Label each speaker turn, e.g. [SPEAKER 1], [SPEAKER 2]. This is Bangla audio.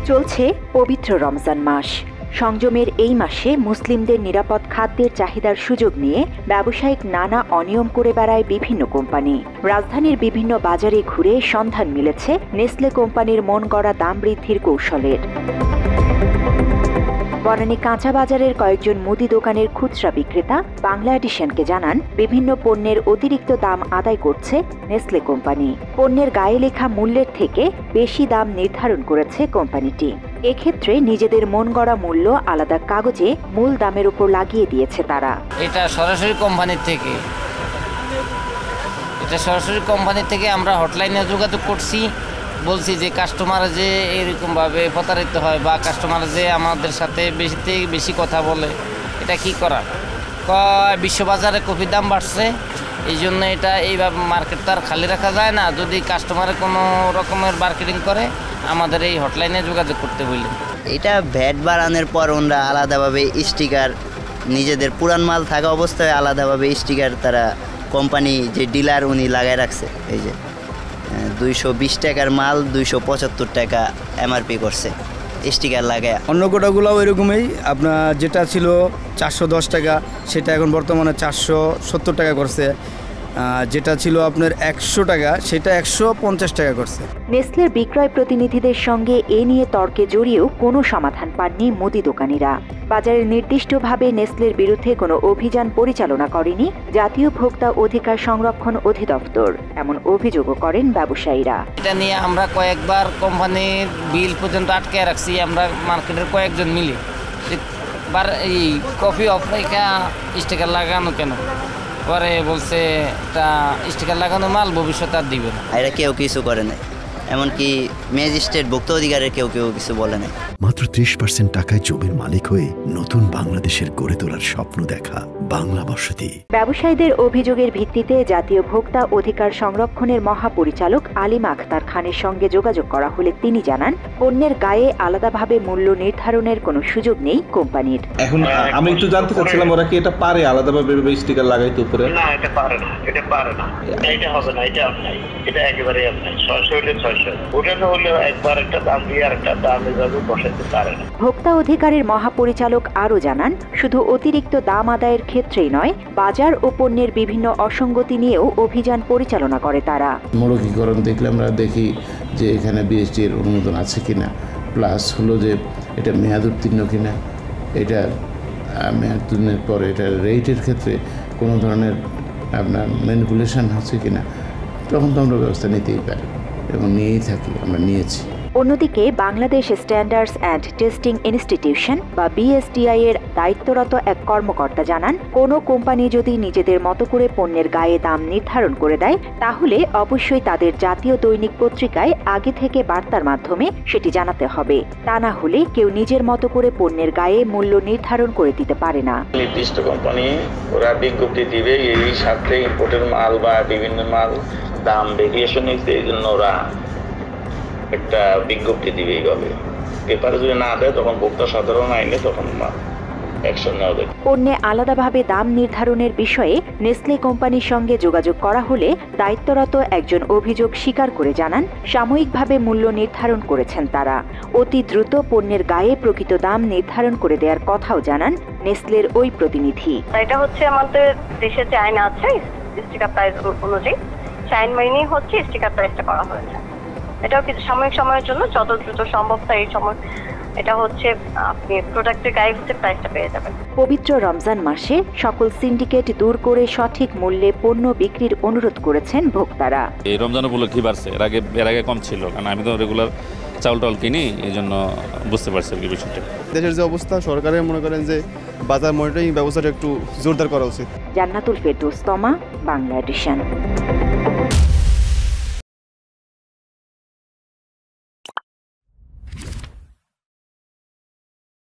[SPEAKER 1] চলছে পবিত্র রমজান মাস। সংযমের এই মাসে মুসলিমদের নিরাপদ খাদ্যের চাহিদার সুযোগ নিয়ে ব্যবসায়িক নানা অনিয়ম করে বেড়ায় বিভিন্ন কোম্পানি। রাজধানীর বিভিন্ন বাজারে ঘুরে সন্ধান মিলেছে নেসলে কোম্পানির মন গড়া দাম বৃদ্ধির কৌশলের। বনানী কাঁচা বাজারের কয়েকজন মুদি দোকানের খুচরা বিক্রেতা বাংলা এডিশনকে জানান, বিভিন্ন পণ্যের অতিরিক্ত দাম আদায় করছে নেসলে কোম্পানি। পণ্যের গায়ে লেখা মূল্যের থেকে বেশি দাম নির্ধারণ করেছে কোম্পানিটি। এক্ষেত্রে নিজেদের মন গড়া মূল্য আলাদা কাগজে মূল দামের উপর লাগিয়ে দিয়েছে তারা।
[SPEAKER 2] এটা সরাসরি কোম্পানি থেকে আমরা হটলাইনে যোগাযোগ করছি, বলছি যে কাস্টমার যে এরকমভাবে প্রতারিত হয় বা কাস্টমার যে আমাদের সাথে বেশি থেকে বেশি কথা বলে, এটা কি করা? বিশ্ববাজারে কফির দাম বাড়ছে, এই জন্য এটা এইভাবে মার্কেট তো আর খালি রাখা যায় না। যদি কাস্টমারে কোনো রকমের মার্কেটিং করে আমাদের এই হটলাইনে যোগাযোগ করতে বললেন।
[SPEAKER 3] এটা ভ্যাট বাড়ানোর পর ওরা আলাদাভাবে স্টিকার, নিজেদের পুরান মাল থাকা অবস্থায় আলাদাভাবে স্টিকার তারা কোম্পানি যে ডিলার উনি লাগায় রাখছে। এই যে 220 টাকার মাল 275 টাকা এমআরপি করছে স্টিকার লাগায়।
[SPEAKER 4] অন্য কোটাগুলোও এরকমই, আপনার যেটা ছিল 410 টাকা সেটা এখন বর্তমানে 470 টাকা করছে, যেটা ছিল আপনার 100 টাকা সেটা 150 টাকা করছে।
[SPEAKER 1] নেসলের বিক্রয় প্রতিনিধিদের সঙ্গে এ নিয়ে তর্কে জড়িয়েও কোনো সমাধান পাননি মুদি দোকানিরা। বাজারে নির্দিষ্টভাবে নেসলের বিরুদ্ধে কোনো অভিযান পরিচালনা করেনি জাতীয় ভোক্তা অধিকার সংরক্ষণ অধিদপ্তর, এমন অভিযোগও করেন ব্যবসায়ীরা।
[SPEAKER 2] এটা নিয়ে আমরা কয়েকবার কোম্পানির বিল পর্যন্ত আটকে রাখছি, আমরা মার্কেটের কয়েকজন মিলে। এই কফি অফরাইকা স্টিকার লাগানো কেন? পরে বলছে এটা স্টিকার লাগানো মাল ভবিষ্যতে আর দিবে না।
[SPEAKER 3] এরা কেউ কিছু করে নাই, এমনকি ম্যাজিস্ট্রেট ভোক্তা অধিকারের কেউ কিছু বলে নাই।
[SPEAKER 5] মাত্র 30% টাকায় জমির মালিক হয়ে নতুন বাংলাদেশের গড়ে তোলার স্বপ্ন দেখা বাংলা বসতি।
[SPEAKER 1] ব্যবসায়ীদের অভিযোগের ভিত্তিতে জাতীয় ভোক্তা অধিকার সংরক্ষণের মহাপরিচালক আলিম আখতার খানের সঙ্গে যোগাযোগ করা হলে তিনি জানান, পণ্যের গায়ে আলাদাভাবে মূল্য নির্ধারণের কোনো সুযোগ নেই কোম্পানির।
[SPEAKER 6] এখন আমি একটু জানতে চাচ্ছিলাম, ওরা কি এটা পারে আলাদাভাবে স্টিকার লাগাইতে উপরে?
[SPEAKER 7] না, এটা পারে না, এটা হবে না, এটা একেবারে আপনার 600 হলে 600, ওটা হলে একবার একটা দাম দিয়ে আর একটা দাম এভাবে বসাতে পারে না।
[SPEAKER 1] ভোক্তা অধিকারের মহাপরিচালক আরও জানান, শুধু অতিরিক্ত দাম আদায়ের ক্ষেত্রেই নয়, বাজার ও পণ্যের বিভিন্ন অসঙ্গতি নিয়েও অভিযান পরিচালনা করে তারা।
[SPEAKER 8] মৌলিকীকরণ দেখলে আমরা দেখি যে এখানে বিএসটির অনুমোদন আছে কিনা, প্লাস হলো যে এটা মেয়াদ উত্তীর্ণ কিনা, এটা মেয়াদ উত্তীর্ণের পর এটা রেটের ক্ষেত্রে কোনো ধরনের আপনার ম্যানিপুলেশন হচ্ছে কিনা, তখন তো আমরা ব্যবস্থা নিতেই পারি এবং নিয়েই থাকি, আমরা নিয়েছি।
[SPEAKER 1] অন্যদিকে Bangladesh standards and testing institution বা বিএসটিআই এর দায়িত্বরত এক কর্মকর্তা জানান, কোনো কোম্পানি যদি নিজেদের মতো করে পণ্যের গায়ে দাম নির্ধারণ করে দেয়, তাহলে অবশ্যই তাদের জাতীয় দৈনিক পত্রিকায় আগে থেকে বার্তার মাধ্যমে সেটি জানাতে হবে। তা না হলে কেউ নিজের মতো করে পণ্যের গায়ে মূল্য নির্ধারণ করে দিতে পারে না।
[SPEAKER 7] নির্দিষ্ট কোম্পানি ওরা বিজ্ঞপ্তি দিবে, এই সাথে ইম্পোর্টের মাল বা বিভিন্ন মাল দাম ভেরিয়েশন হয়েছে, এই জন্য ওরা একটা বিজ্ঞপ্তি দিবে। এইভাবে পেপারে যদি না দেয় তখন ভোক্তা সাধারণ আইনে তখন অ্যাকশন নেওয়া যায়।
[SPEAKER 1] পণ্যে আলাদাভাবে দাম নির্ধারণের বিষয়ে নেসলে কোম্পানির সঙ্গে যোগাযোগ করা হলে দায়িত্বরত একজন অভিযোগ স্বীকার করে জানান, সাময়িকভাবে মূল্য নির্ধারণ করেছেন তারা। অতি দ্রুত পণ্যের গায়ে প্রকৃত দাম নির্ধারণ করে দেওয়ার কথাও জানান নেসলের ওই প্রতিনিধি।
[SPEAKER 9] এটা হচ্ছে আমাদের দেশে যে আইন আছে স্টিকার প্রাইস অনুযায়ী, আইন মাইনেই হচ্ছে স্টিকার প্রাইসটা করা হয়েছে। এটাও কিছু সাময়িক সময়ের জন্য, যত দ্রুত সম্ভব এই সময় এটা হচ্ছে আপনি প্রোডাক্টের গায়ে হচ্ছে প্রাইসটা পেয়ে যাবেন।
[SPEAKER 1] পবিত্র রমজান মাসে সকল সিন্ডিকেট দূর করে সঠিক মূল্যে পণ্য বিক্রির অনুরোধ করেছেন ভোক্তারা।
[SPEAKER 10] এই রমজান উপলক্ষে বাড়ছে, এর আগে কম ছিল, কারণ আমি তো রেগুলার চাউল কিনি, এই জন্য বুঝতে পারছি আর কি বিষয়টা।
[SPEAKER 4] দেশের যে অবস্থা, সরকারের মনে করেন যে বাজার মনিটরিং ব্যবস্থাটা একটু জোরদার করা উচিত।
[SPEAKER 1] জান্নাতুল ফেরদৌস তমা, বাংলা এডিশন।